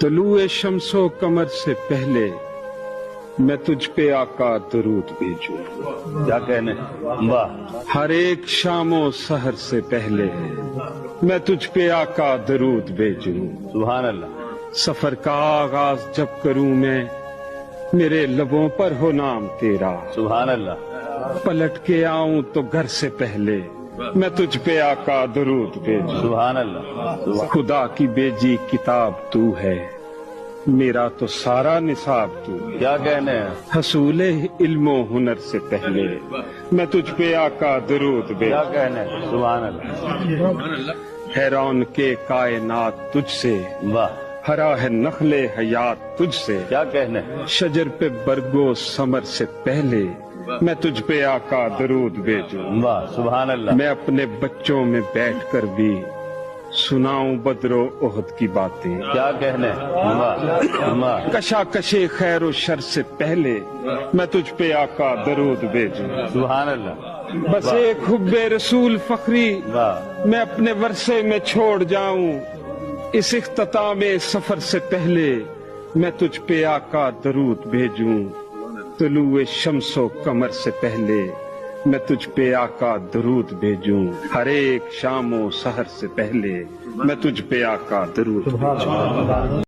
طلوع شمس و قمر سے پہلے میں تجھ پہ آقا درود بھیجوں، کیا کہنے، واہ، ہر ایک شام و سحر سے پہلے میں تجھ پہ آقا درود بھیجوں، سبحان اللہ، سفر کا آغاز جب کروں میں میرے لبوں پر ہو نام تیرا، سبحان اللہ، پلٹ کے آؤں تو گھر سے پہلے میں تجھ پہ آقا درود بھیجوں، سبحان اللہ، خدا کی بیجی کتاب تو ہے، میرا تو سارا نصاب تو ہے، کیا کہنے، حصول علم و ہنر سے پہلے میں تجھ پہ آقا درود کیا بھیجوں، کہنے، سبحان اللہ، حیران کے کائنات تجھ سے، واہ، ہرا ہے نخل حیات تجھ سے، کیا کہنے، شجر پہ برگو ثمر سے پہلے میں تجھ پہ آقا درود بھیجوں، واہ، سبحان اللہ، میں اپنے بچوں میں بیٹھ کر بھی سناؤں بدر و احد کی باتیں، کیا کہنے، واہ، واہ، کشاکش خیر و شر سے پہلے میں تجھ پہ آقا درود بھیجوں، سبحان اللہ، بس ایک حب رسول فخری واہ، میں اپنے ورثے میں چھوڑ جاؤں، اس اختتام سفر سے پہلے میں تجھ پہ آقا درود بھیجوں، طلوع شمس و قمر سے پہلے میں تجھ پہ آقا درود بھیجوں، ہر ایک شام و سحر سے پہلے میں تجھ پہ آقا درود بھیجوں۔